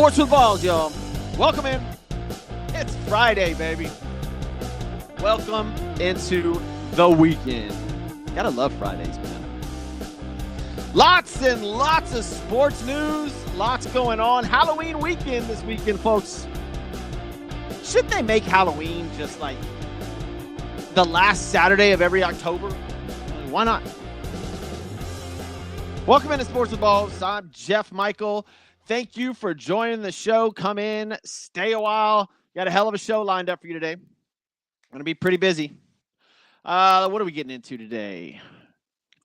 Sports with Balls, y'all. Welcome in. It's Friday, baby. Welcome into the weekend. Gotta love Fridays, man. Lots and lots of sports news. Lots going on. Halloween weekend this weekend, folks. Should they make Halloween just like the last Saturday of every October? Why not? Welcome into Sports with Balls. I'm Jeff Michael. Thank you for joining the show. Come in, stay a while. Got a hell of a show lined up for you today. Going to be pretty busy. What are we getting into today?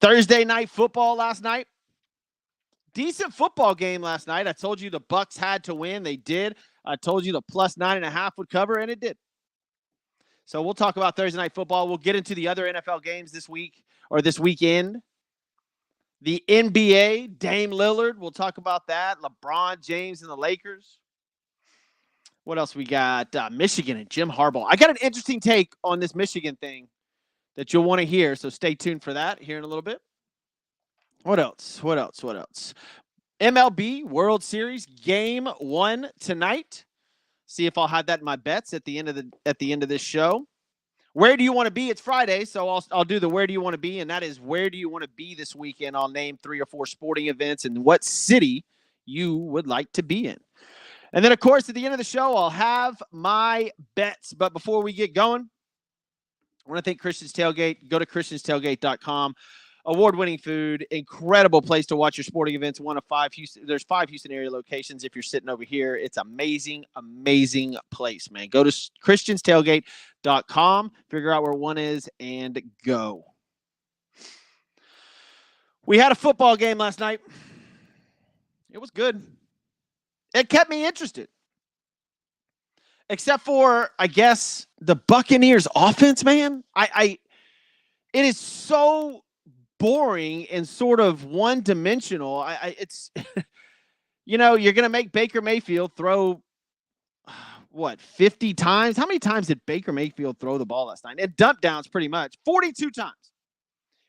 Thursday night football last night. Decent football game last night. I told you the Bucs had to win. They did. I told you the plus 9.5 would cover, and it did. So we'll talk about Thursday night football. We'll get into the other NFL games this week or this weekend. The NBA, Dame Lillard. We'll talk about that. LeBron James and the Lakers. What else we got? Michigan and Jim Harbaugh. I got an interesting take on this Michigan thing that you'll want to hear, so stay tuned for that here in a little bit. What else? MLB World Series Game 1 tonight. See if I'll have that in my bets at the end of this show. Where do you want to be? It's Friday, so I'll do the where do you want to be, and that is where do you want to be this weekend. I'll name 3 or 4 sporting events and what city you would like to be in. And then, of course, at the end of the show, I'll have my bets. But before we get going, I want to thank Christian's Tailgate. Go to christianstailgate.com. Award-winning food, incredible place to watch your sporting events. One of 5 Houston. There's 5 Houston area locations. If you're sitting over here, it's amazing, amazing place, man. Go to christianstailgate.com, figure out where one is, and go. We had a football game last night. It was good. It kept me interested. Except for, I guess, the Buccaneers offense, man. It is so boring and sort of one-dimensional. It's, you're going to make Baker Mayfield throw, 50 times? How many times did Baker Mayfield throw the ball last night? And dump downs pretty much. 42 times.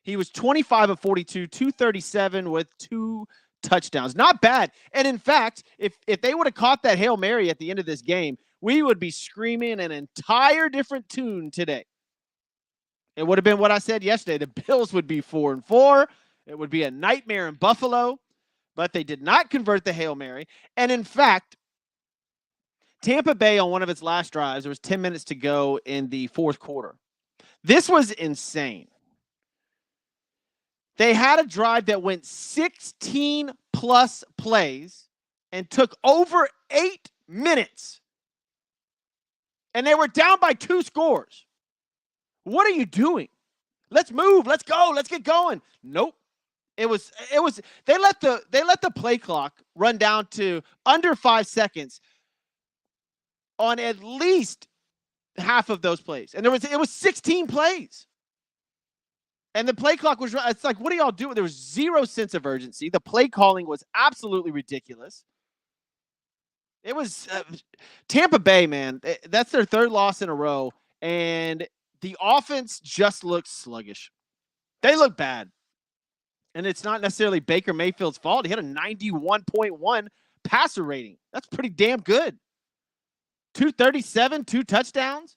He was 25 of 42, 237 with 2 touchdowns. Not bad. And in fact, if they would have caught that Hail Mary at the end of this game, we would be screaming an entire different tune today. It would have been what I said yesterday. The Bills would be 4-4. It would be a nightmare in Buffalo, but they did not convert the Hail Mary. And in fact, Tampa Bay on one of its last drives, there was 10 minutes to go in the fourth quarter. This was insane. They had a drive that went 16 plus plays and took over 8 minutes. And they were down by 2 scores. What are you doing? Let's move. Let's go. Let's get going. Nope. It was they let the play clock run down to under 5 seconds on at least half of those plays. And it was 16 plays. And the play clock was, it's like, what are y'all doing? There was zero sense of urgency. The play calling was absolutely ridiculous. It was Tampa Bay, man. That's their 3rd loss in a row. And the offense just looks sluggish. They look bad. And it's not necessarily Baker Mayfield's fault. He had a 91.1 passer rating. That's pretty damn good. 237, 2 touchdowns,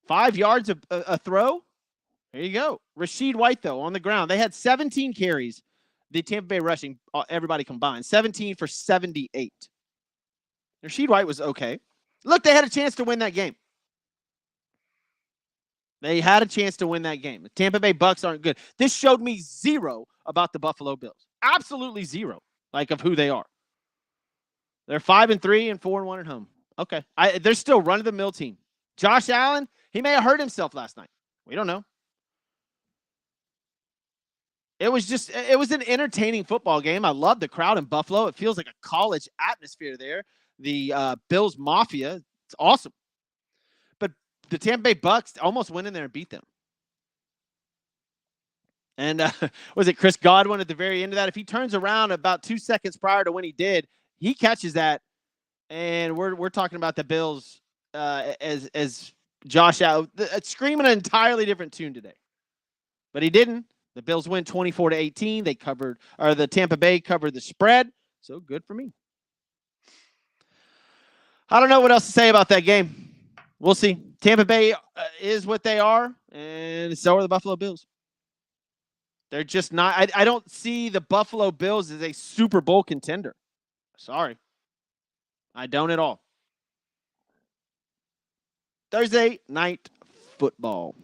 5 yards a throw. There you go. Rashid White, though, on the ground. They had 17 carries, the Tampa Bay rushing, everybody combined. 17 for 78. Rashid White was okay. Look, they had a chance to win that game. They had a chance to win that game. The Tampa Bay Bucs aren't good. This showed me zero about the Buffalo Bills. Absolutely zero, of who they are. They're 5-3 and 4-1 at home. Okay. They're still run-of-the-mill team. Josh Allen, he may have hurt himself last night. We don't know. It was an entertaining football game. I love the crowd in Buffalo. It feels like a college atmosphere there. The Bills Mafia. It's awesome. But the Tampa Bay Bucs almost went in there and beat them. And was it Chris Godwin at the very end of that? If he turns around about 2 seconds prior to when he did, he catches that. And we're talking about the Bills as Josh Allen screaming an entirely different tune today. But he didn't. The Bills win 24-18. The Tampa Bay covered the spread. So good for me. I don't know what else to say about that game. We'll see. Tampa Bay is what they are, and so are the Buffalo Bills. They're just not. I don't see the Buffalo Bills as a Super Bowl contender. Sorry. I don't at all. Thursday night football.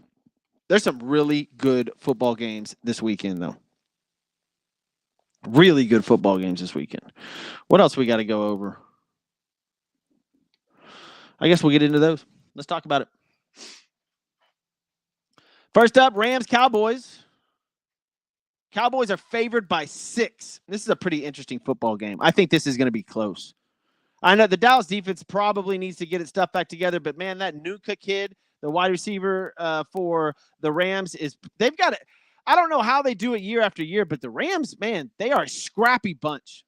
There's some really good football games this weekend, though. Really good football games this weekend. What else we got to go over? I guess we'll get into those. Let's talk about it. First up, Rams Cowboys. Cowboys are favored by 6. This is a pretty interesting football game. I think this is going to be close. I know the Dallas defense probably needs to get its stuff back together, but man, that Nuka kid, the wide receiver for the Rams, they've got it. I don't know how they do it year after year, but the Rams, man, they are a scrappy bunch.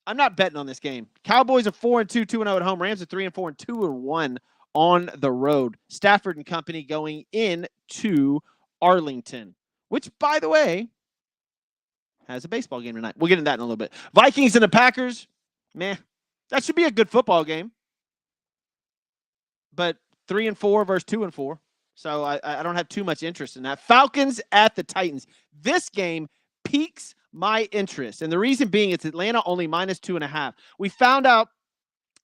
I'm not betting on this game. Cowboys are 4-2, 2-0 at home. Rams are 3-4 and 2-1 on the road. Stafford and company going into Arlington, which, by the way, has a baseball game tonight. We'll get into that in a little bit. Vikings and the Packers, man, that should be a good football game. But 3-4 versus 2-4. So I don't have too much interest in that. Falcons at the Titans. This game piques my interest. And the reason being it's Atlanta only -2.5. We found out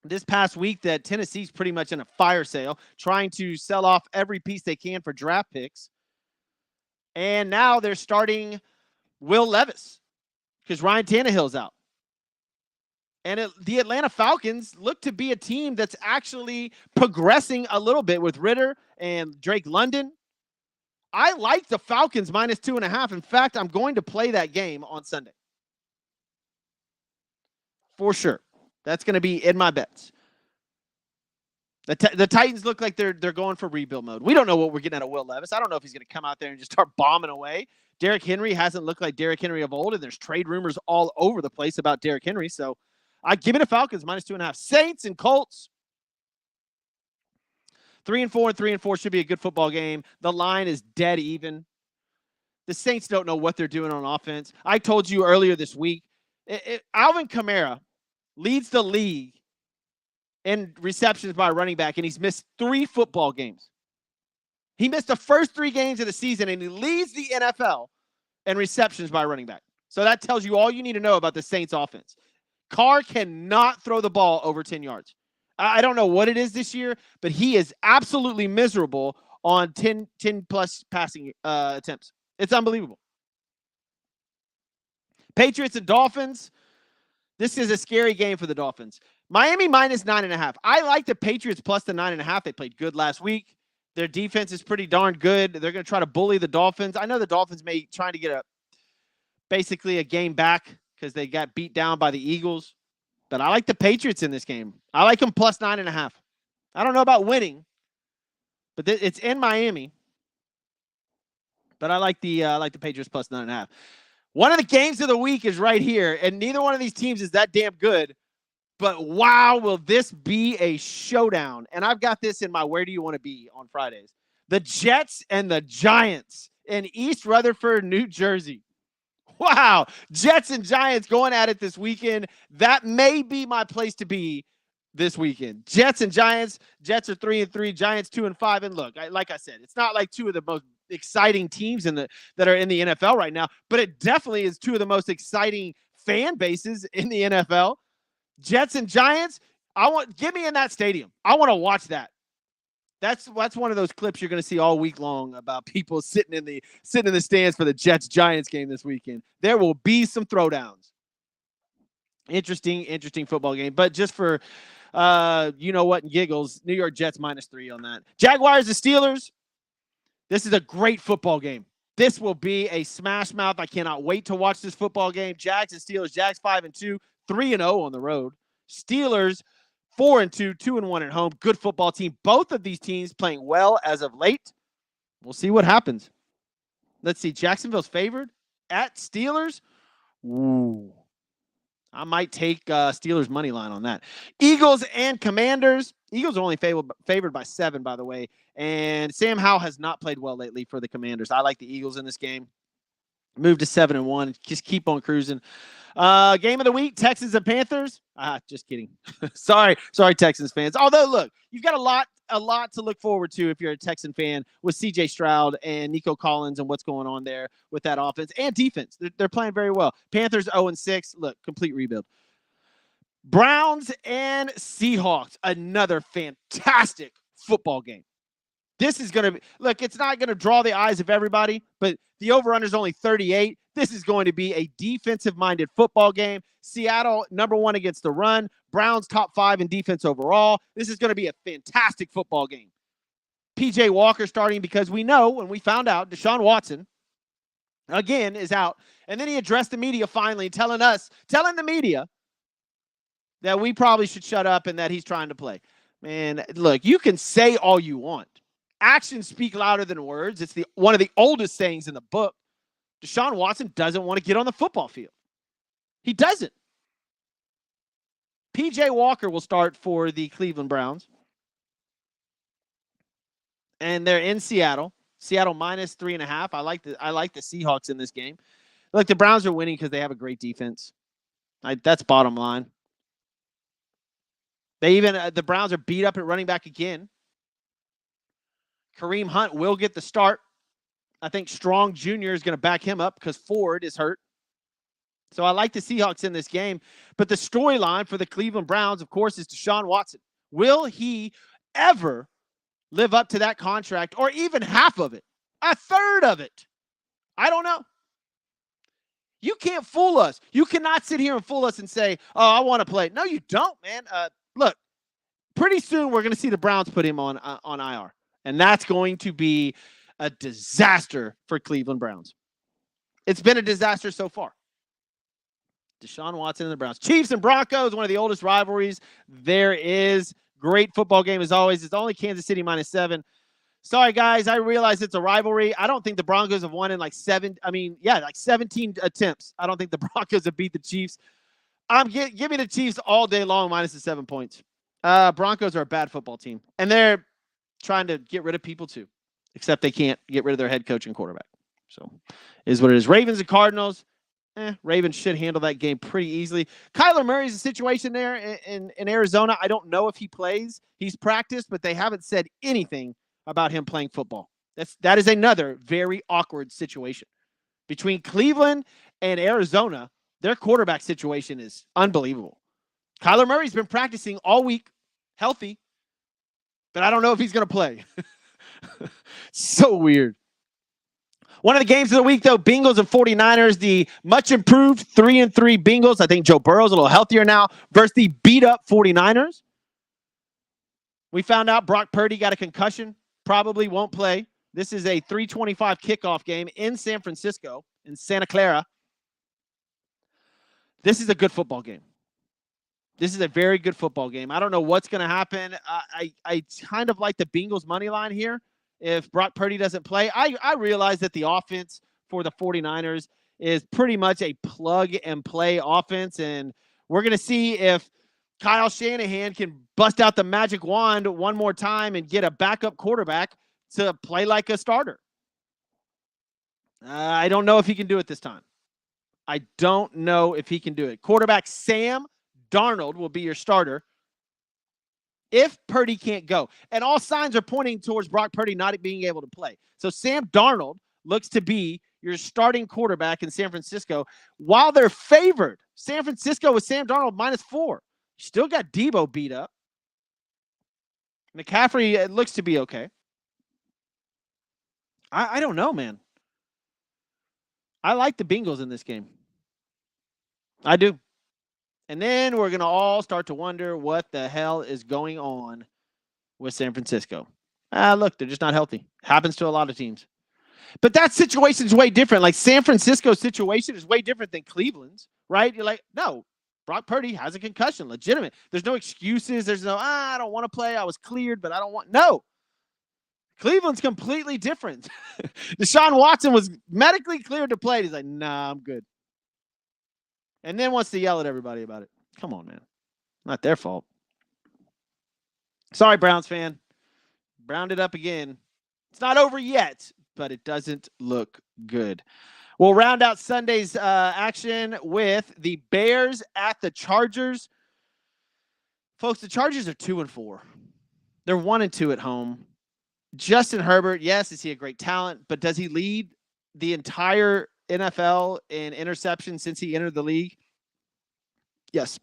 this past week that Tennessee's pretty much in a fire sale, trying to sell off every piece they can for draft picks. And now they're starting Will Levis because Ryan Tannehill's out. And the Atlanta Falcons look to be a team that's actually progressing a little bit with Ritter and Drake London. I like the Falcons -2.5. In fact, I'm going to play that game on Sunday. For sure. That's going to be in my bets. The Titans look like they're going for rebuild mode. We don't know what we're getting out of Will Levis. I don't know if he's going to come out there and just start bombing away. Derrick Henry hasn't looked like Derrick Henry of old, and there's trade rumors all over the place about Derrick Henry. So I give me the Falcons -2.5. Saints and Colts. 3-4 and 3-4 should be a good football game. The line is dead even. The Saints don't know what they're doing on offense. I told you earlier this week, Alvin Kamara leads the league in receptions by running back, and he's missed 3 football games. He missed the first 3 games of the season, and he leads the NFL in receptions by running back. So that tells you all you need to know about the Saints offense. Carr cannot throw the ball over 10 yards. I don't know what it is this year, but he is absolutely miserable on 10-plus passing attempts. It's unbelievable. Patriots and Dolphins. This is a scary game for the Dolphins. Miami -9.5. I like the Patriots plus the 9.5. They played good last week. Their defense is pretty darn good. They're going to try to bully the Dolphins. I know the Dolphins may try to get basically a game back because they got beat down by the Eagles. But I like the Patriots in this game. I like them plus 9.5. I don't know about winning, but it's in Miami. But I like the Patriots plus 9.5. One of the games of the week is right here, and neither one of these teams is that damn good. But wow, will this be a showdown? And I've got this in my Where Do You Want to Be on Fridays. The Jets and the Giants in East Rutherford, New Jersey. Wow, Jets and Giants going at it this weekend. That may be my place to be this weekend. Jets and Giants. Jets are 3-3, Giants 2-5. And look, like I said, it's not like two of the most exciting teams that are in the NFL right now, but it definitely is two of the most exciting fan bases in the NFL. Jets and Giants. Get me in that stadium. I want to watch that. That's one of those clips you're going to see all week long about people sitting in the stands for the Jets-Giants game this weekend. There will be some throwdowns. Interesting football game. But just for you know what, and giggles, New York Jets -3 on that. Jaguars and Steelers. This is a great football game. This will be a smash mouth. I cannot wait to watch this football game. Jags and Steelers. Jags 5-2, 3-0 on the road. Steelers 4-2, 2-1 at home. Good football team. Both of these teams playing well as of late. We'll see what happens. Let's see. Jacksonville's favored at Steelers. Ooh. I might take Steelers money line on that. Eagles and Commanders. Eagles are only favored by 7, by the way. And Sam Howell has not played well lately for the Commanders. I like the Eagles in this game. Move to 7-1. Just keep on cruising. Game of the week: Texans and Panthers. Just kidding. sorry, Texans fans. Although, look, you've got a lot to look forward to if you're a Texan fan with C.J. Stroud and Nico Collins and what's going on there with that offense and defense. They're playing very well. Panthers 0-6. Look, complete rebuild. Browns and Seahawks. Another fantastic football game. This is going to be, look, it's not going to draw the eyes of everybody, but the over-under is only 38. This is going to be a defensive-minded football game. Seattle, number 1 against the run. Browns, top 5 in defense overall. This is going to be a fantastic football game. P.J. Walker starting because we know, when we found out, Deshaun Watson, again, is out. And then he addressed the media finally, telling the media that we probably should shut up and that he's trying to play. Man, look, you can say all you want. Actions speak louder than words. It's one of the oldest sayings in the book. Deshaun Watson doesn't want to get on the football field. He doesn't. P.J. Walker will start for the Cleveland Browns. And they're in Seattle. Seattle minus 3.5. I like the Seahawks in this game. Look, the Browns are winning because they have a great defense. That's bottom line. The Browns are beat up at running back again. Kareem Hunt will get the start. I think Strong Jr. is going to back him up because Ford is hurt. So I like the Seahawks in this game. But the storyline for the Cleveland Browns, of course, is Deshaun Watson. Will he ever live up to that contract or even half of it? A third of it? I don't know. You can't fool us. You cannot sit here and fool us and say, oh, I want to play. No, you don't, man. Look, pretty soon we're going to see the Browns put him on IR. And that's going to be a disaster for Cleveland Browns. It's been a disaster so far. Deshaun Watson and the Browns. Chiefs and Broncos, one of the oldest rivalries there is. Great football game as always. It's only Kansas City minus 7. Sorry, guys. I realize it's a rivalry. I don't think the Broncos have won in like 17 attempts. I don't think the Broncos have beat the Chiefs. Give me the Chiefs all day long minus the 7 points. Broncos are a bad football team. And they're trying to get rid of people too, except they can't get rid of their head coach and quarterback. So is what it is. Ravens and Cardinals. Ravens should handle that game pretty easily. Kyler Murray's a situation there in Arizona. I don't know if he plays. He's practiced, but they haven't said anything about him playing football. That is another very awkward situation. Between Cleveland and Arizona, their quarterback situation is unbelievable. Kyler Murray's been practicing all week, healthy, but I don't know if he's going to play. So weird. One of the games of the week, though, Bengals and 49ers, the much improved 3-3 Bengals. I think Joe Burrow's a little healthier now versus the beat-up 49ers. We found out Brock Purdy got a concussion, probably won't play. This is a 3:25 kickoff game in San Francisco, in Santa Clara. This is a good football game. This is a very good football game. I don't know what's going to happen. I kind of like the Bengals money line here. If Brock Purdy doesn't play, I realize that the offense for the 49ers is pretty much a plug-and-play offense, and we're going to see if Kyle Shanahan can bust out the magic wand one more time and get a backup quarterback to play like a starter. I don't know if he can do it this time. I don't know if he can do it. Quarterback Sam Darnold will be your starter if Purdy can't go. And all signs are pointing towards Brock Purdy not being able to play. So Sam Darnold looks to be your starting quarterback in San Francisco while they're favored. San Francisco with Sam Darnold -4. Still got Debo beat up. McCaffrey, it looks to be okay. I don't know, man. I like the Bengals in this game. I do. And then we're going to all start to wonder what the hell is going on with San Francisco. Look, they're just not healthy. Happens to a lot of teams. But that situation is way different. Like San Francisco's situation is way different than Cleveland's, right? You're like, no, Brock Purdy has a concussion, legitimate. There's no excuses. There's no, I don't want to play. I was cleared, but I don't want. No. Cleveland's completely different. Deshaun Watson was medically cleared to play. He's like, nah, I'm good. And then wants to yell at everybody about it. Come on, man. Not their fault. Sorry, Browns fan. Browned it up again. It's not over yet, but it doesn't look good. We'll round out Sunday's action with the Bears at the Chargers. Folks, the Chargers are 2-4. They're 1-2 at home. Justin Herbert, yes, is he a great talent, but does he lead the entire NFL in interceptions since he entered the league? Yes.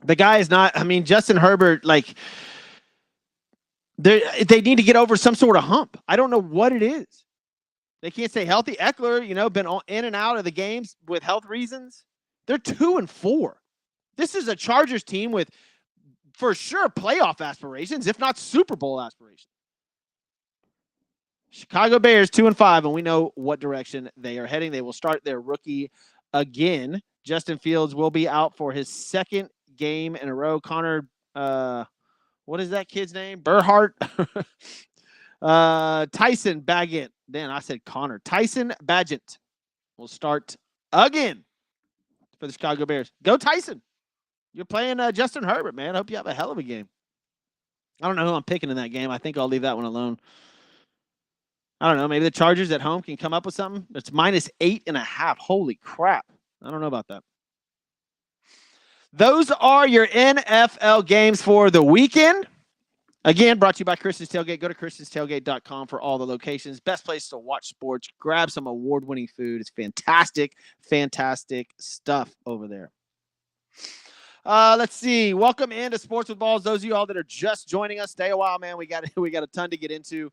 The guy is not, I mean, Justin Herbert, like, they need to get over some sort of hump. I don't know what it is. They can't stay healthy. Eckler, been in and out of the games with health reasons. They're 2-4. This is a Chargers team with, for sure, playoff aspirations, if not Super Bowl aspirations. Chicago Bears 2-5, and we know what direction they are heading. They will start their rookie again. Justin Fields will be out for his second game in a row. Connor, what is that kid's name? Burhart. Tyson Bagent. Then I said Connor. Tyson Bagent will start again for the Chicago Bears. Go Tyson. You're playing Justin Herbert, man. I hope you have a hell of a game. I don't know who I'm picking in that game. I think I'll leave that one alone. I don't know. Maybe the Chargers at home can come up with something. It's -8.5. Holy crap. I don't know about that. Those are your NFL games for the weekend. Again, brought to you by Christian's Tailgate. Go to christianstailgate.com for all the locations. Best place to watch sports. Grab some award-winning food. It's fantastic, fantastic stuff over there. Let's see. Welcome into Sports with Balls. Those of you all that are just joining us, stay a while, man. We got a ton to get into.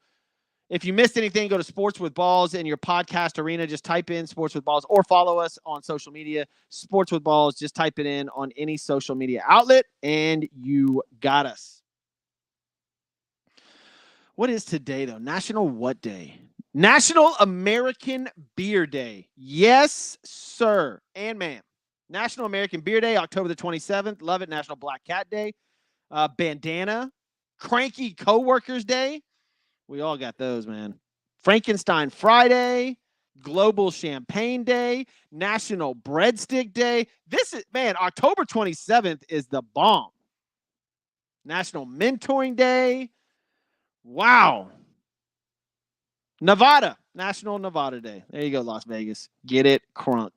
If you missed anything, go to Sports with Balls in your podcast arena. Just type in Sports with Balls or follow us on social media. Sports with Balls. Just type it in on any social media outlet, and you got us. What is today, though? National what day? National American Beer Day. Yes, sir and ma'am. National American Beer Day, October the 27th. Love it. National Black Cat Day. Bandana. Cranky Coworkers Day. We all got those, man. Frankenstein Friday. Global Champagne Day. National Breadstick Day. October 27th is the bomb. National Mentoring Day. Wow. Nevada. National Nevada Day. There you go, Las Vegas. Get it crunk.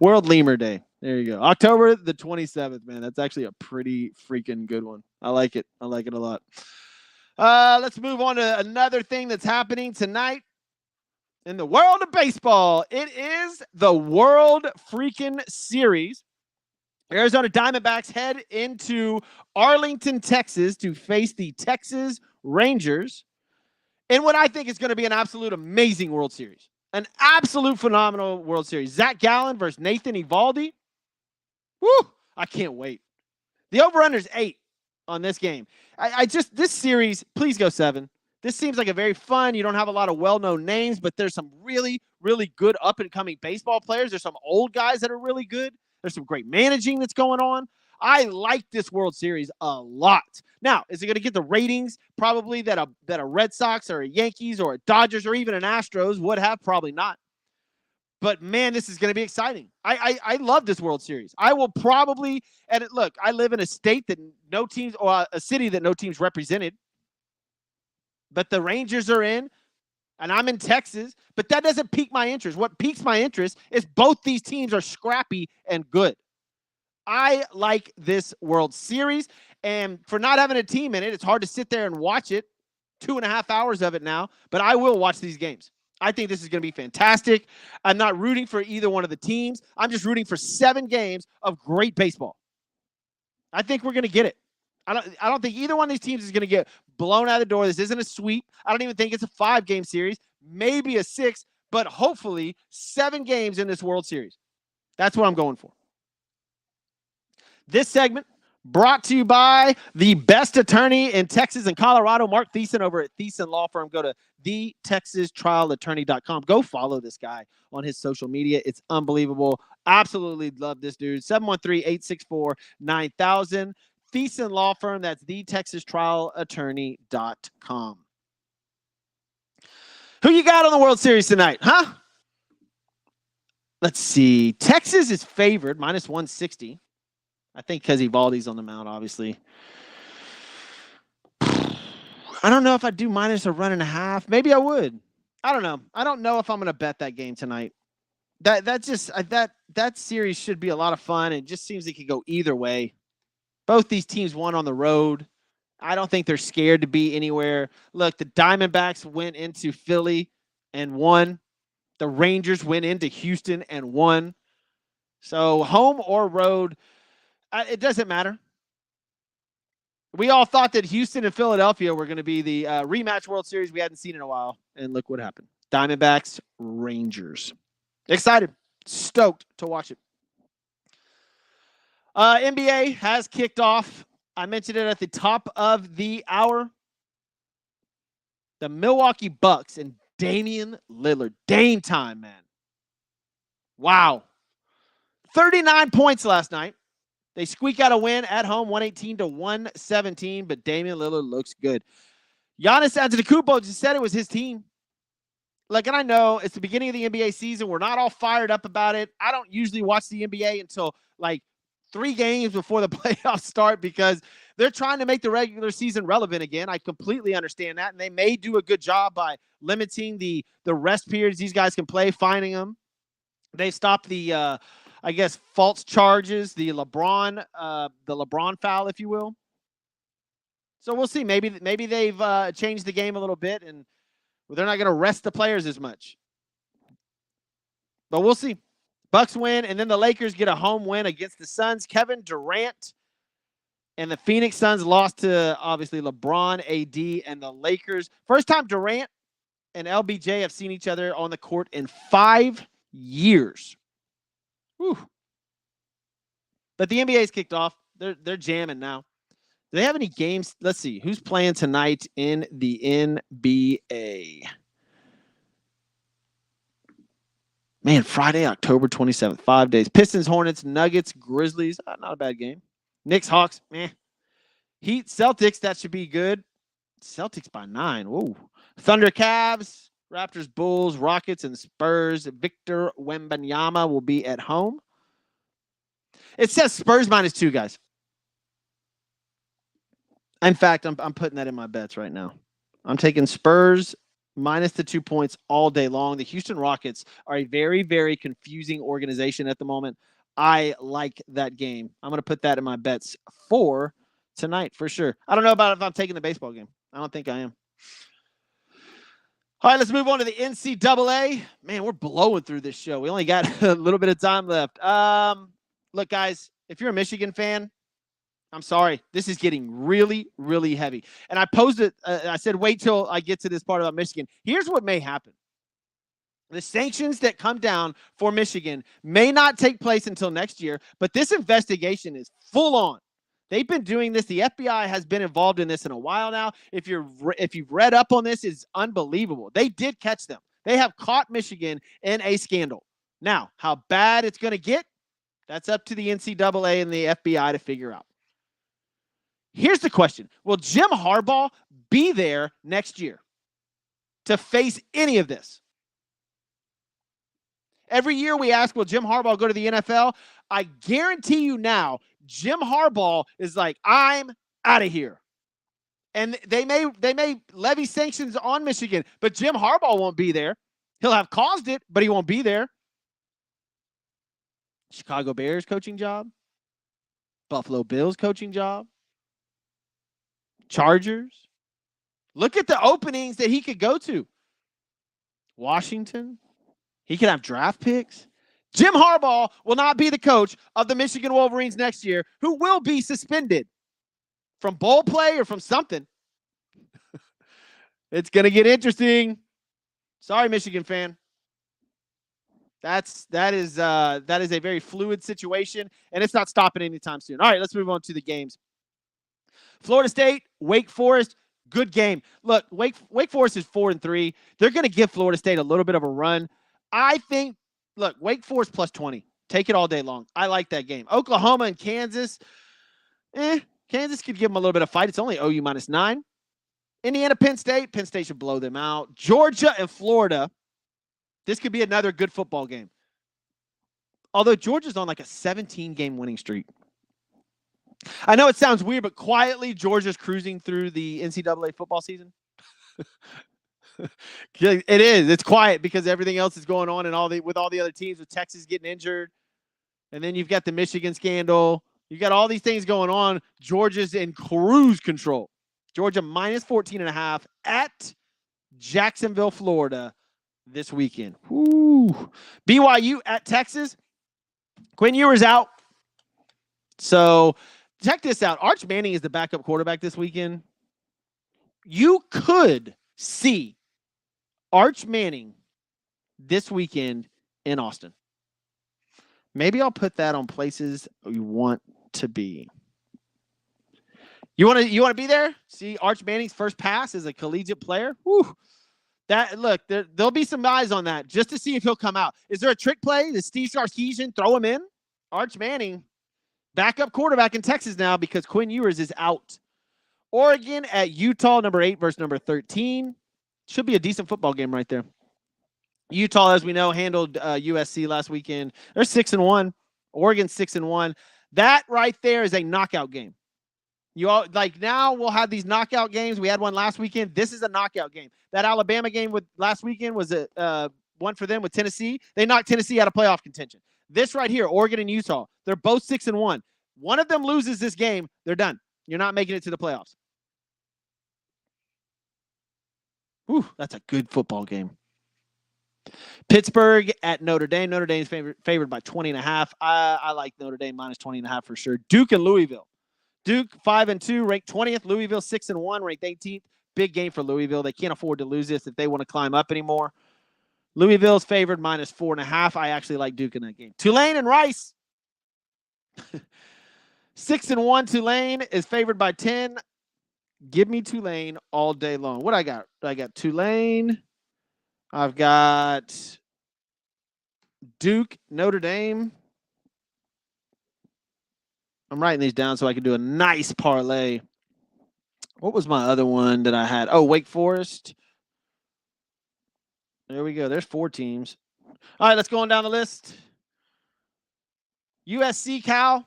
World Lemur Day. There you go. October the 27th, man. That's actually a pretty freaking good one. I like it. I like it a lot. Let's move on to another thing that's happening tonight in the world of baseball. It is the World freaking Series. Arizona Diamondbacks head into Arlington, Texas to face the Texas Rangers in what I think is going to be an absolute amazing World Series. An absolute phenomenal World Series. Zach Gallen versus Nathan Eovaldi. Woo! I can't wait. The over-under is 8 on this game. This series, please go 7. This seems like a very fun. You don't have a lot of well-known names, but there's some really, really good up-and-coming baseball players. There's some old guys that are really good. There's some great managing that's going on. I like this World Series a lot. Now, is it going to get the ratings probably that a Red Sox or a Yankees or a Dodgers or even an Astros would have? Probably not. But, man, this is going to be exciting. I love this World Series. I will probably – and look, I live in a state that no teams – or a city that no teams represented. But the Rangers are in, and I'm in Texas. But that doesn't pique my interest. What piques my interest is both these teams are scrappy and good. I like this World Series. And for not having a team in it, it's hard to sit there and watch it. 2.5 hours of it now. But I will watch these games. I think this is going to be fantastic. I'm not rooting for either one of the teams. I'm just rooting for 7 games of great baseball. I think we're going to get it. I don't think either one of these teams is going to get blown out of the door. This isn't a sweep. I don't even think it's a 5-game series, maybe a 6, but hopefully 7 games in this World Series. That's what I'm going for. This segment brought to you by the best attorney in Texas and Colorado, Mark Thiessen over at Thiessen Law Firm. Go to thetexastrialattorney.com. Go follow this guy on his social media. It's unbelievable. Absolutely love this dude. 713-864-9000. Thiessen Law Firm. That's thetexastrialattorney.com. Who you got on the World Series tonight, huh? Let's see. Texas is favored, -160. I think because Evaldi's on the mound, obviously. I don't know if I'd do minus a run and a half. Maybe I would. I don't know. I don't know if I'm going to bet that game tonight. That series should be a lot of fun. It just seems it could go either way. Both these teams won on the road. I don't think they're scared to be anywhere. Look, the Diamondbacks went into Philly and won. The Rangers went into Houston and won. So home or road, it doesn't matter. We all thought that Houston and Philadelphia were going to be the rematch World Series we hadn't seen in a while. And look what happened. Diamondbacks, Rangers. Excited. Stoked to watch it. NBA has kicked off. I mentioned it at the top of the hour. The Milwaukee Bucks and Damian Lillard. Dame time, man. Wow. 39 points last night. They squeak out a win at home, 118-117, but Damian Lillard looks good. Giannis Antetokounmpo just said it was his team. Like, and I know it's the beginning of the NBA season. We're not all fired up about it. I don't usually watch the NBA until like 3 games before the playoffs start because they're trying to make the regular season relevant again. I completely understand that, and they may do a good job by limiting the rest periods these guys can play, finding them. They stopped the, I guess, false charges, the LeBron foul, if you will. So we'll see. Maybe they've changed the game a little bit, and they're not going to rest the players as much. But we'll see. Bucks win, and then the Lakers get a home win against the Suns. Kevin Durant and the Phoenix Suns lost to, obviously, LeBron, AD, and the Lakers. First time Durant and LBJ have seen each other on the court in 5 years. Whew. But the NBA's kicked off. They're jamming now. Do they have any games? Let's see. Who's playing tonight in the NBA? Man, Friday, October 27th. 5 days. Pistons, Hornets, Nuggets, Grizzlies. Not a bad game. Knicks, Hawks. Heat, Celtics. That should be good. Celtics by 9. Whoa. Thunder, Cavs, Raptors, Bulls, Rockets, and Spurs. Victor Wembanyama will be at home. It says Spurs -2, guys. In fact, I'm putting that in my bets right now. I'm taking Spurs minus the 2 points all day long. The Houston Rockets are a very, very confusing organization at the moment. I like that game. I'm going to put that in my bets for tonight for sure. I don't know about if I'm taking the baseball game. I don't think I am. All right, let's move on to the NCAA. Man, we're blowing through this show. We only got a little bit of time left. Look, guys, if you're a Michigan fan, I'm sorry. This is getting really, really heavy. And I posed it. I said, wait till I get to this part about Michigan. Here's what may happen. The sanctions that come down for Michigan may not take place until next year, but this investigation is full on. They've been doing this. The FBI has been involved in this in a while now. If you've read up on this, it's unbelievable. They did catch them. They have caught Michigan in a scandal. Now, how bad it's going to get, that's up to the NCAA and the FBI to figure out. Here's the question. Will Jim Harbaugh be there next year to face any of this? Every year we ask, will Jim Harbaugh go to the NFL? I guarantee you now, Jim Harbaugh is like, I'm out of here. And they may levy sanctions on Michigan, but Jim Harbaugh won't be there. He'll have caused it, but he won't be there. Chicago Bears coaching job. Buffalo Bills coaching job. Chargers. Look at the openings that he could go to. Washington. He could have draft picks. Jim Harbaugh will not be the coach of the Michigan Wolverines next year, who will be suspended from bowl play or from something. It's going to get interesting. Sorry, Michigan fan. That is a very fluid situation, and it's not stopping anytime soon. All right, let's move on to the games. Florida State, Wake Forest, good game. Look, Wake Forest is 4-3. They're going to give Florida State a little bit of a run. I think, look, Wake Forest +20. Take it all day long. I like that game. Oklahoma and Kansas. Kansas could give them a little bit of fight. It's only OU -9. Indiana, Penn State. Penn State should blow them out. Georgia and Florida. This could be another good football game. Although Georgia's on like a 17-game winning streak. I know it sounds weird, but quietly, Georgia's cruising through the NCAA football season. It is. It's quiet because everything else is going on, and with all the other teams, with Texas getting injured, and then you've got the Michigan scandal. You got all these things going on. Georgia's in cruise control. Georgia minus 14.5 at Jacksonville, Florida this weekend. Woo. BYU at Texas. Quinn Ewers out. So check this out. Arch Manning is the backup quarterback this weekend. You could see Arch Manning this weekend in Austin. Maybe I'll put that on places you want to be. You want to be there? See Arch Manning's first pass as a collegiate player? Whew. Look, there'll be some eyes on that just to see if he'll come out. Is there a trick play? Does Steve Sarkisian throw him in? Arch Manning, backup quarterback in Texas now because Quinn Ewers is out. Oregon at Utah, number 8 versus number 13. Should be a decent football game right there. Utah, as we know, handled USC last weekend. They're 6-1. Oregon 6-1. That right there is a knockout game. Now we'll have these knockout games. We had one last weekend. This is a knockout game. That Alabama game last weekend was a one for them with Tennessee. They knocked Tennessee out of playoff contention. This right here, Oregon and Utah, they're both 6-1. One of them loses this game, they're done. You're not making it to the playoffs. Whew, that's a good football game. Pittsburgh at Notre Dame. Notre Dame's favored by 20.5. I like Notre Dame minus 20.5 for sure. Duke and Louisville. Duke 5-2, ranked 20th. Louisville 6-1, ranked 18th. Big game for Louisville. They can't afford to lose this if they want to climb up anymore. Louisville's favored minus 4.5. I actually like Duke in that game. Tulane and Rice. 6-1. Tulane is favored by 10. Give me Tulane all day long. What I got? I got Tulane. I've got Duke, Notre Dame. I'm writing these down so I can do a nice parlay. What was my other one that I had? Oh, Wake Forest. There we go. There's 4 teams. All right, let's go on down the list. USC, Cal.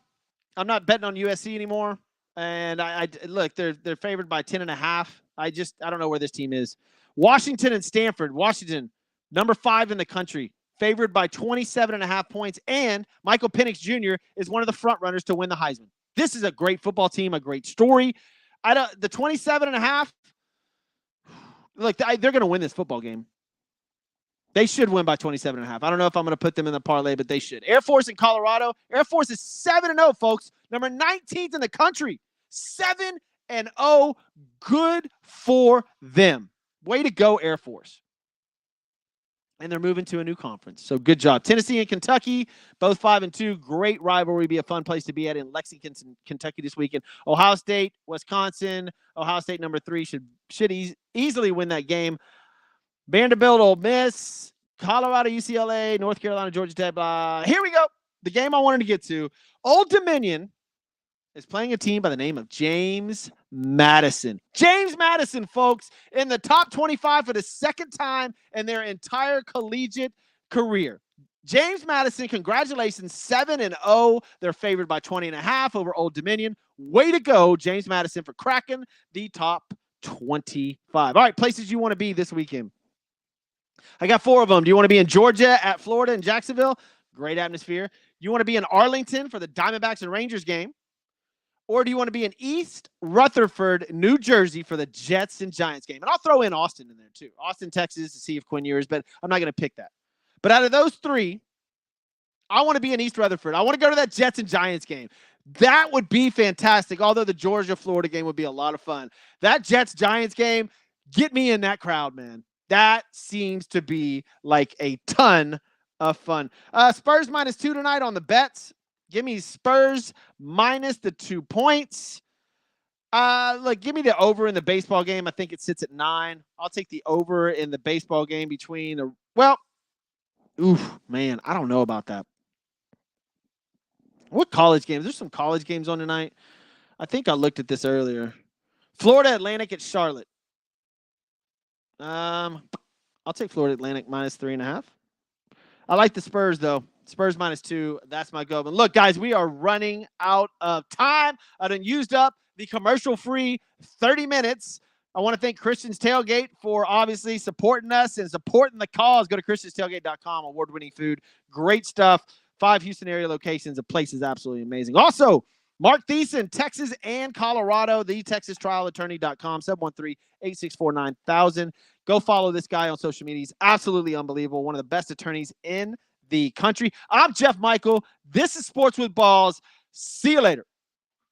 I'm not betting on USC anymore. And I look, they're favored by 10.5. I don't know where this team is. Washington and Stanford. Washington, number 5 in the country, favored by 27.5 points. And Michael Penix Jr. is one of the front runners to win the Heisman. This is a great football team, a great story. The 27.5. Look, they're going to win this football game. They should win by 27.5. I don't know if I'm going to put them in the parlay, but they should. Air Force in Colorado. Air Force is 7-0, folks. Number 19th in the country. 7-0. Good for them. Way to go, Air Force. And they're moving to a new conference. So good job. Tennessee and Kentucky, both 5-2. Great rivalry. Be a fun place to be at in Lexington, Kentucky this weekend. Ohio State, Wisconsin. Ohio State, number 3, should easily win that game. Vanderbilt, Ole Miss, Colorado, UCLA, North Carolina, Georgia Tech. Here we go. The game I wanted to get to. Old Dominion is playing a team by the name of James Madison. James Madison, folks, in the top 25 for the second time in their entire collegiate career. James Madison, congratulations, 7-0. They're favored by 20.5 over Old Dominion. Way to go, James Madison, for cracking the top 25. All right, places you want to be this weekend. I got 4 of them. Do you want to be in Georgia, at Florida, and Jacksonville? Great atmosphere. You want to be in Arlington for the Diamondbacks and Rangers game? Or do you want to be in East Rutherford, New Jersey for the Jets and Giants game? And I'll throw in Austin in there too. Austin, Texas to see if Quinn Ewers, but I'm not going to pick that. But out of those 3, I want to be in East Rutherford. I want to go to that Jets and Giants game. That would be fantastic. Although the Georgia-Florida game would be a lot of fun. That Jets-Giants game, get me in that crowd, man. That seems to be like a ton of fun. Spurs minus 2 tonight on the bets. Give me Spurs minus the 2 points. Look, give me the over in the baseball game. I think it sits at 9. I'll take the over in the baseball game between the, man, I don't know about that. What college games? There's some college games on tonight. I think I looked at this earlier. Florida Atlantic at Charlotte. I'll take Florida Atlantic minus 3.5. I like the Spurs, though. Spurs minus 2. That's my go. And look, guys, we are running out of time. I done used up the commercial-free 30 minutes. I want to thank Christian's Tailgate for obviously supporting us and supporting the cause. Go to christianstailgate.com. Award-winning food. Great stuff. 5 Houston area locations. The place is absolutely amazing. Also, Mark Thiessen, Texas and Colorado, thetexastrialattorney.com, 713-864-9000. Go follow this guy on social media. He's absolutely unbelievable. One of the best attorneys in the country. I'm Jeff Michael. This is Sports with Balls. See you later.